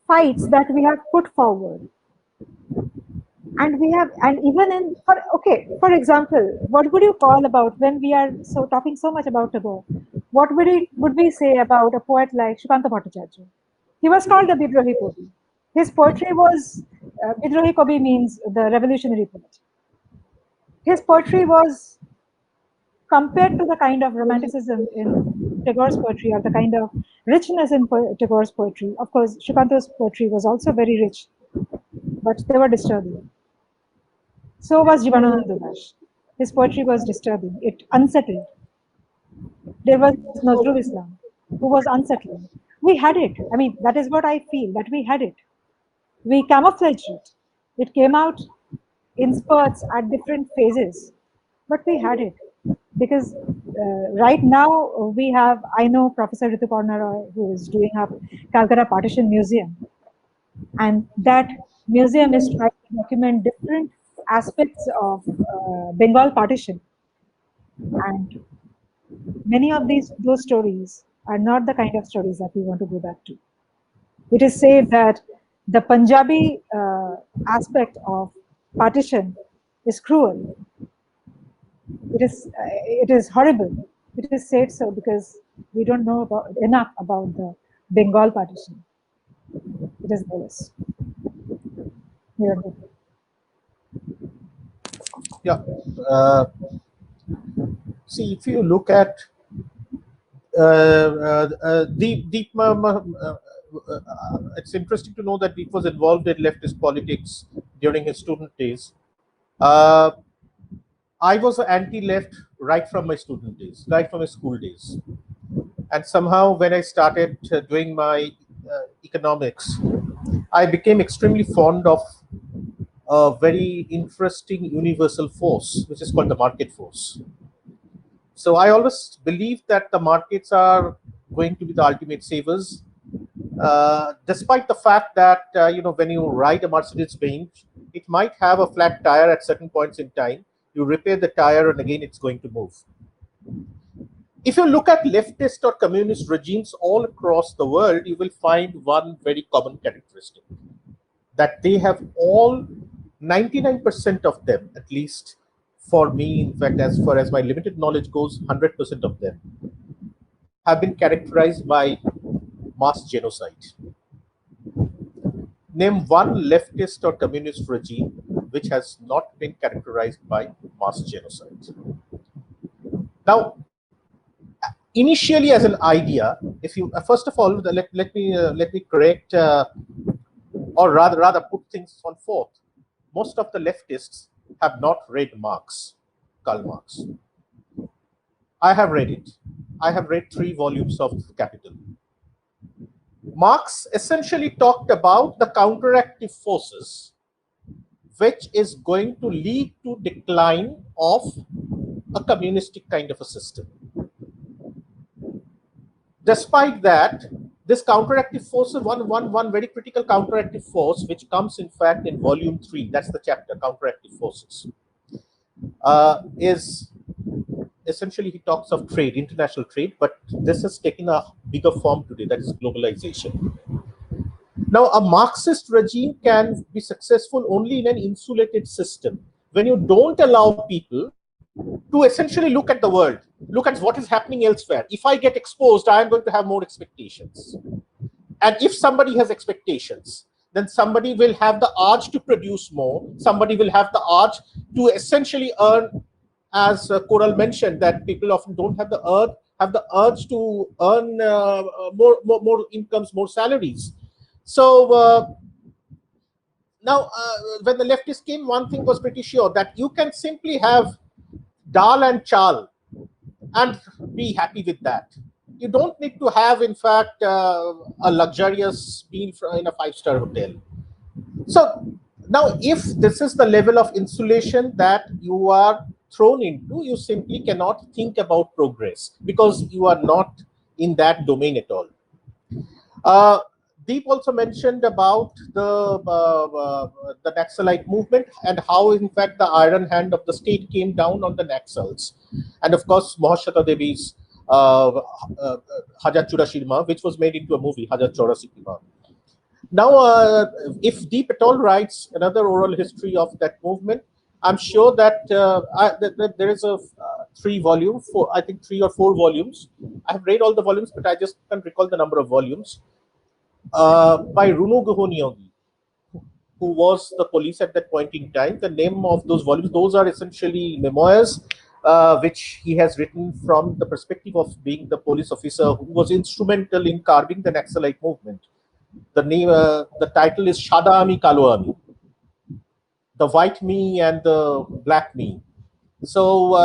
fights that we have put forward. And we have, and even for example, what would you call about when we are talking so much about Tagore? What would we say about a poet like Shukanta Bhattacharya? He was called the Bidrohi Kavi. His poetry was, Bidrohi Kavi means the revolutionary poet. His poetry was, compared to the kind of romanticism in Tagore's poetry or the kind of richness in Tagore's poetry, of course, Shukanta's poetry was also very rich, but they were disturbing. So was Jivanananda Das. His poetry was disturbing. It unsettled. There was Nazrul Islam, who was unsettling. We had it. I mean, that is what I feel, that we had it. We camouflaged it. It came out in spurts at different phases, but we had it. Because right now we have, I know Professor Rituparna Roy, who is doing a Calcutta Partition Museum. And that museum is trying to document different aspects of Bengal partition. And many of those stories are not the kind of stories that we want to go back to. It is said that the Punjabi aspect of partition is cruel. It is horrible. It is said so because we don't know enough about the Bengal partition. It is this. Yeah. See, if you look at Deep, it's interesting to know that Deep was involved in leftist politics during his student days. Uh, I was anti-left right from my student days, right from my school days. And somehow when I started doing my economics, I became extremely fond of a very interesting universal force, which is called the market force. So I always believe that the markets are going to be the ultimate savers, despite the fact that when you ride a Mercedes-Benz, it might have a flat tire at certain points in time. You repair the tire, and again it's going to move. If you look at leftist or communist regimes all across the world, you will find one very common characteristic, that they have all 99% of them, at least for me, in fact, as far as my limited knowledge goes, 100% of them have been characterized by mass genocide. Name one leftist or communist regime which has not been characterized by mass genocide. Now, initially, as an idea, if you first of all, let me correct, or rather put things on forth. Most of the leftists have not read Marx, Karl Marx. I have read it. I have read 3 volumes of Capital. Marx essentially talked about the counteractive forces which is going to lead to decline of a communistic kind of a system. Despite that, this counteractive force, one very critical counteractive force, which comes in fact in volume 3, that's the chapter, counteractive forces, is essentially, he talks of trade, international trade, but this has taken a bigger form today, that is globalization. Now, a Marxist regime can be successful only in an insulated system. When you don't allow people to essentially look at the world, look at what is happening elsewhere. If I get exposed, I am going to have more expectations. And if somebody has expectations, then somebody will have the urge to produce more. Somebody will have the urge to essentially earn, as Koral mentioned, that people often don't have the urge to earn more incomes, more salaries. So now, when the leftists came, one thing was pretty sure, that you can simply have dal and chal and be happy with that. You don't need to have, in fact, a luxurious meal in a 5-star hotel. So now, if this is the level of insulation that you are thrown into, you simply cannot think about progress because you are not in that domain at all. Deep also mentioned about the Naxalite movement and how, in fact, the iron hand of the state came down on the Naxals. And of course, Mahashata Devi's Hajar Churasi Ma, which was made into a movie, Hajar Churasi Ma. Now, if Deep at all writes another oral history of that movement, I'm sure that there is a 3 volume, I think 3 or 4 volumes. I have read all the volumes, but I just can't recall the number of volumes. By Runo Guhonyogi, who was the police at that point in time. The name of those volumes, those are essentially memoirs, which he has written from the perspective of being the police officer who was instrumental in curbing the Naxalite movement. The name, the title is Shada Ami Kalo Ami, the white me and the black me. So,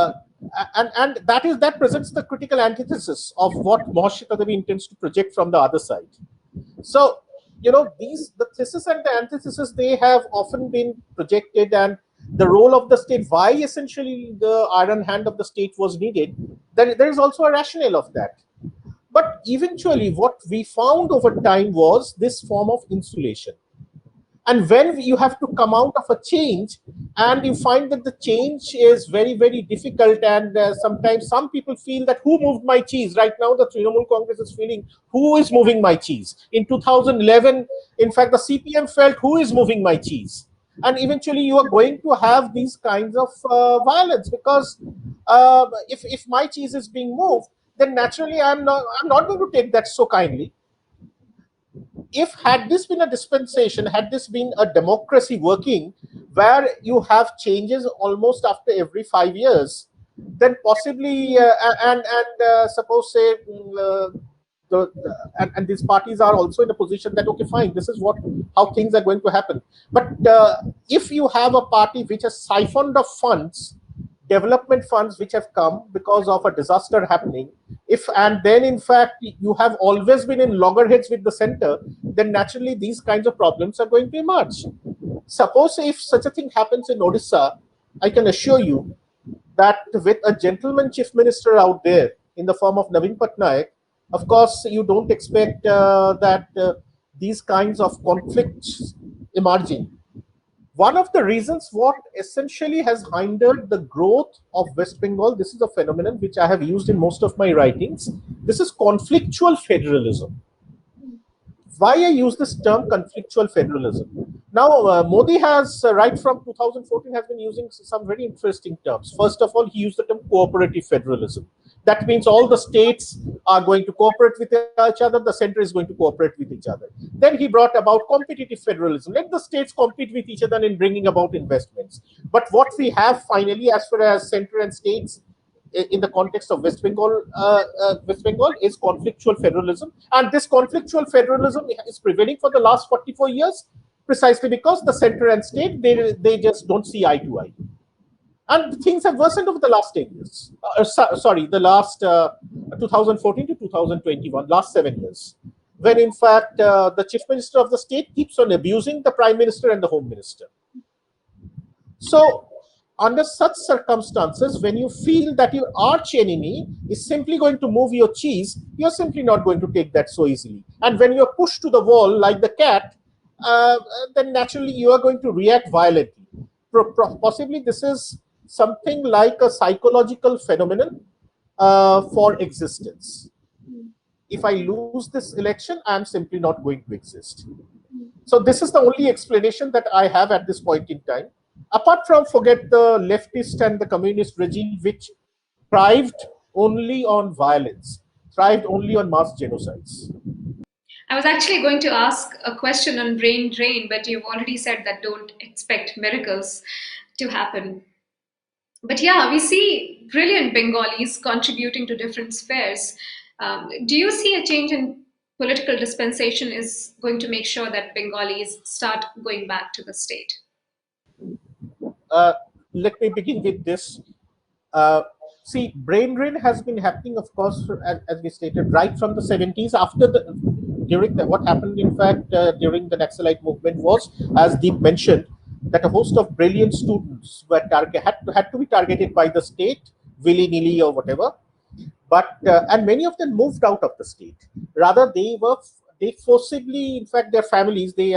and that presents the critical antithesis of what Mahashata Devi intends to project from the other side. So, the thesis and the antithesis, they have often been projected, and the role of the state, why essentially the iron hand of the state was needed, there is also a rationale of that. But eventually, what we found over time was this form of insulation. And when you have to come out of a change and you find that the change is very, very difficult, and sometimes some people feel that who moved my cheese? Right now, the Trinamool Congress is feeling, who is moving my cheese? In 2011, in fact, the CPM felt, who is moving my cheese? And eventually, you are going to have these kinds of violence, because if my cheese is being moved, then naturally I'm not going to take that so kindly. if had this been a dispensation, had this been a democracy working, where you have changes almost after every 5 years, then possibly suppose say and these parties are also in a position that okay, fine, this is how things are going to happen. But if you have a party which has siphoned off funds, development funds which have come because of a disaster happening, and then in fact you have always been in loggerheads with the center, then naturally these kinds of problems are going to emerge. Suppose if such a thing happens in Odisha, I can assure you that with a gentleman chief minister out there in the form of Naveen Patnaik, of course you don't expect that these kinds of conflicts emerging. One of the reasons what essentially has hindered the growth of West Bengal, this is a phenomenon which I have used in most of my writings, this is conflictual federalism. Why I use this term conflictual federalism? Now, Modi has, right from 2014, has been using some very interesting terms. First of all, he used the term cooperative federalism. That means all the states are going to cooperate with each other, the center is going to cooperate with each other. Then he brought about competitive federalism. Let the states compete with each other in bringing about investments. But what we have finally, as far as center and states, in the context of West Bengal is conflictual federalism, and this conflictual federalism is prevailing for the last 44 years, precisely because the center and state they just don't see eye to eye, and things have worsened over the last 10 years. The last 2014 to 2021, last 7 years, when in fact the chief minister of the state keeps on abusing the prime minister and the home minister. So under such circumstances, when you feel that your arch enemy is simply going to move your cheese, you're simply not going to take that so easily. And when you're pushed to the wall like the cat, then naturally you are going to react violently. Possibly this is something like a psychological phenomenon for existence. If I lose this election, I'm simply not going to exist. So this is the only explanation that I have at this point in time. Apart from forget the leftist and the communist regime, which thrived only on violence, thrived only on mass genocides. I was actually going to ask a question on brain drain, but you've already said that don't expect miracles to happen. But yeah, we see brilliant Bengalis contributing to different spheres. Do you see a change in political dispensation is going to make sure that Bengalis start going back to the state? Let me begin with this. See, brain drain has been happening, of course, as we stated, right from the 70s. What happened, in fact, during the Naxalite movement was, as Deep mentioned, that a host of brilliant students were had to be targeted by the state, willy-nilly or whatever. But and many of them moved out of the state. Rather, they forcibly, in fact, their families, they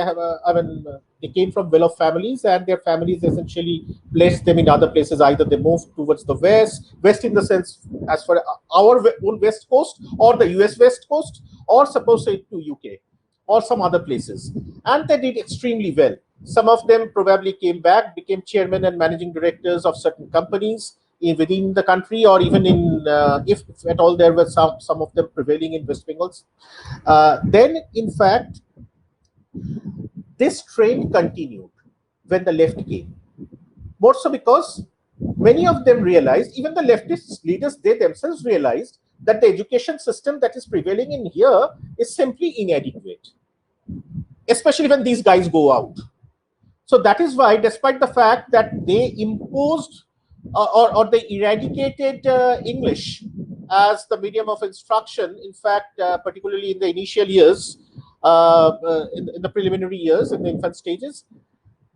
came from well-off families, and their families essentially placed them in other places. Either they moved towards the west in the sense as for our own west coast, or the US west coast, or suppose say to UK, or some other places. And they did extremely well. Some of them probably came back, became chairman and managing directors of certain companies within the country, or even in, if at all there were some of them prevailing in West Bengal. Then, in fact, this trend continued when the left came. More so because many of them realized, even the leftist leaders, they themselves realized that the education system that is prevailing in here is simply inadequate, especially when these guys go out. So that is why, despite the fact that they imposed or they eradicated English as the medium of instruction, in fact, particularly in the initial years, in the preliminary years, in the infant stages,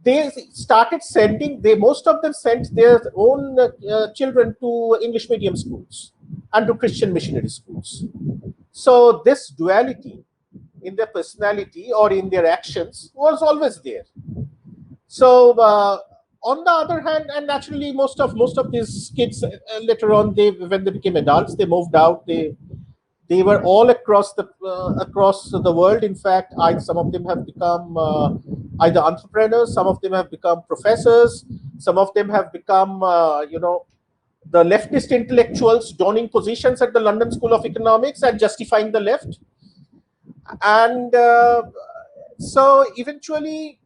they started sending, most of them sent their own children to English medium schools and to Christian missionary schools. So this duality in their personality or in their actions was always there. So on the other hand, and naturally most of these kids later on, when they became adults, they moved out. They were all across the world. In fact, some of them have become either entrepreneurs, some of them have become professors, some of them have become the leftist intellectuals donning positions at the London School of Economics and justifying the left. And So eventually,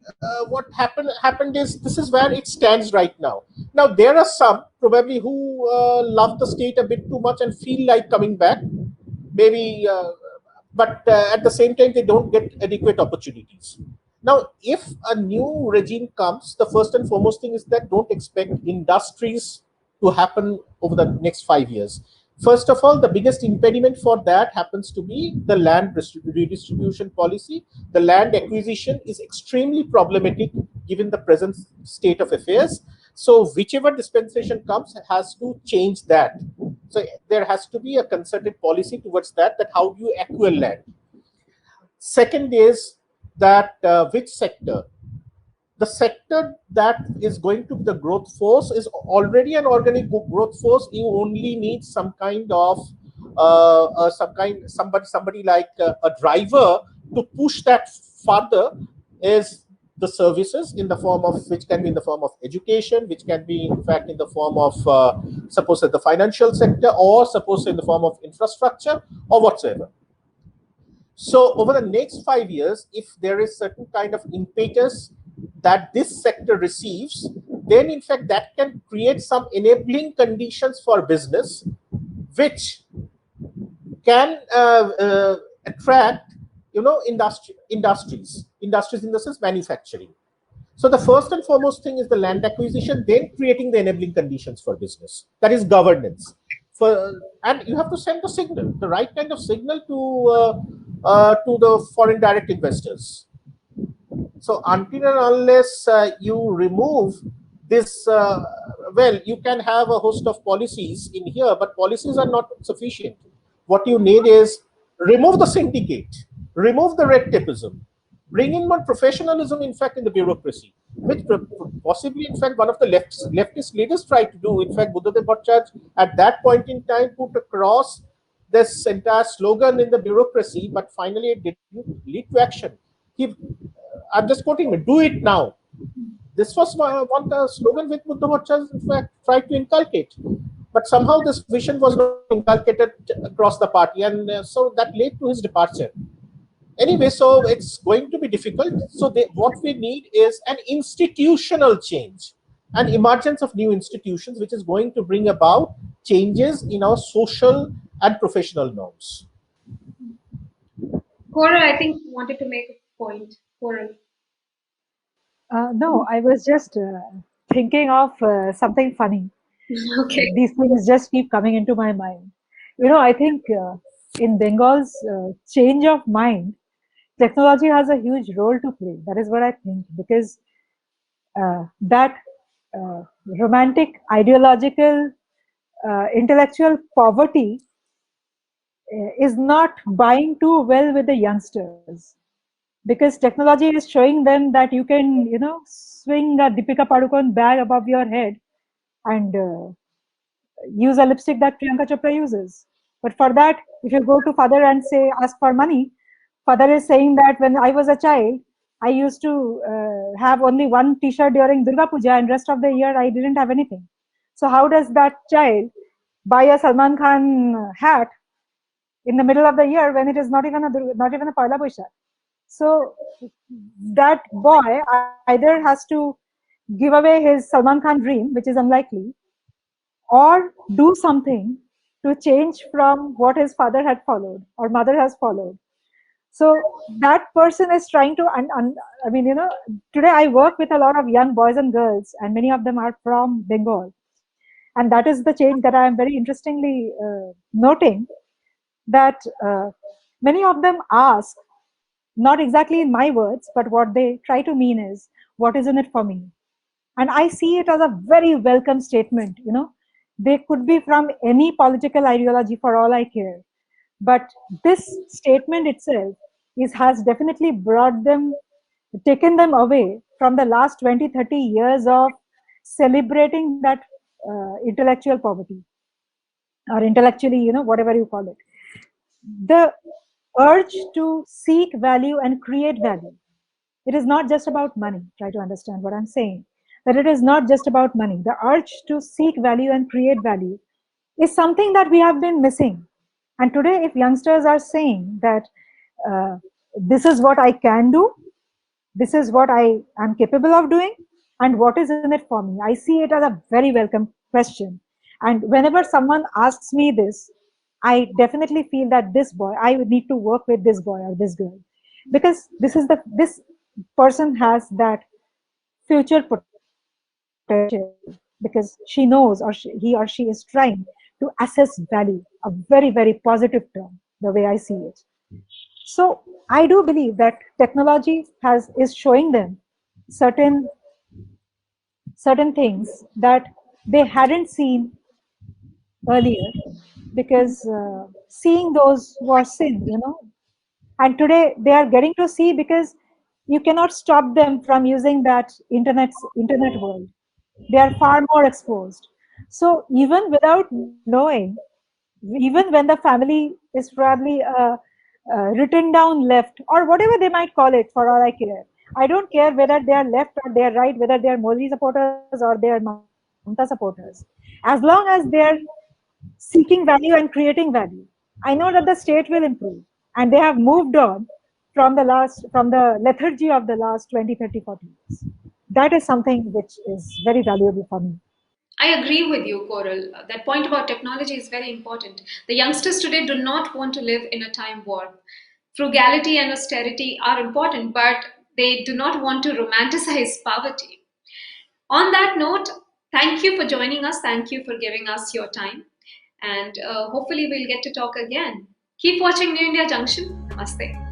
what happened is this is where it stands right now. Now there are some probably who love the state a bit too much and feel like coming back, maybe, but at the same time they don't get adequate opportunities. Now, if a new regime comes, the first and foremost thing is that don't expect industries to happen over the next 5 years. First of all, the biggest impediment for that happens to be the land redistribution policy. The land acquisition is extremely problematic given the present state of affairs. So whichever dispensation comes has to change that. So there has to be a concerted policy towards that, that how do you acquire land. Second is that which sector? The sector that is going to be the growth force is already an organic growth force. You only need some kind of somebody like a driver to push that further. Is the services in the form of, which can be in the form of education, which can be in fact in the form of suppose the financial sector, or suppose in the form of infrastructure or whatsoever. So over the next 5 years, if there is certain kind of impetus that this sector receives, then in fact that can create some enabling conditions for business, which can attract, industries in the sense manufacturing. So the first and foremost thing is the land acquisition, then creating the enabling conditions for business. That is governance. And you have to send the signal, the right kind of signal to the foreign direct investors. So until and unless you remove this, well, you can have a host of policies in here, but policies are not sufficient. What you need is remove the syndicate, remove the red tapeism, bring in more professionalism, in fact, in the bureaucracy, which possibly, in fact, one of the leftist leaders tried to do. In fact, Buddhadev Bhattacharya at that point in time put across this entire slogan in the bureaucracy, but finally it didn't lead to action. I'm just quoting him, do it now. This was what the slogan which Buddha Bhattacharya, in fact, tried to inculcate. But somehow this vision was not inculcated across the party, and so that led to his departure. Anyway, so it's going to be difficult. So what we need is an institutional change, an emergence of new institutions, which is going to bring about changes in our social and professional norms. Cora, I think, wanted to make a point. Cora. No, I was just thinking of something funny. Okay. These things just keep coming into my mind. I think in Bengal's change of mind, technology has a huge role to play. That is what I think, because that romantic, ideological, intellectual poverty is not buying too well with the youngsters, because technology is showing them that you can, swing a Deepika Padukone bag above your head and use a lipstick that Priyanka Chopra uses. But for that, if you go to father and say, ask for money, father is saying that when I was a child, I used to have only one t-shirt during Durga Puja, and rest of the year I didn't have anything. So how does that child buy a Salman Khan hat in the middle of the year when it is not even a Poila Boishakh? So that boy either has to give away his Salman Khan dream, which is unlikely, or do something to change from what his father had followed or mother has followed. So that person is trying to, I mean, today I work with a lot of young boys and girls, and many of them are from Bengal. And that is the change that I am very interestingly noting, that many of them ask, not exactly in my words, but what they try to mean is, what is in it for me? And I see it as a very welcome statement. They could be from any political ideology for all I care. But this statement itself has definitely taken them away from the last 20, 30 years of celebrating that intellectual poverty, or intellectually, whatever you call it. The urge to seek value and create value. It is not just about money. Try to understand what I'm saying. That it is not just about money. The urge to seek value and create value is something that we have been missing. And today, if youngsters are saying that this is what I can do, this is what I am capable of doing, and what is in it for me. I see it as a very welcome question. And whenever someone asks me this, I definitely feel that this boy, I would need to work with this boy or this girl, because this person has that future potential, because she knows, or he or she is trying to assess value, a very, very positive term, the way I see it. So I do believe that technology is showing them certain things that they hadn't seen earlier, because seeing those was sin. And today they are getting to see, because you cannot stop them from using that internet world. They are far more exposed. So even without knowing, even when the family is probably written down left, or whatever they might call it, for all I care. I don't care whether they are left or they are right, whether they are Modi supporters or they are Mamata supporters. As long as they are seeking value and creating value, I know that the state will improve. And they have moved on from the lethargy of the last 20, 30, 40 years. That is something which is very valuable for me. I agree with you, Coral. That point about technology is very important. The youngsters today do not want to live in a time warp. Frugality and austerity are important, but they do not want to romanticize poverty. On that note, thank you for joining us. Thank you for giving us your time. And hopefully, we'll get to talk again. Keep watching New India Junction. Namaste.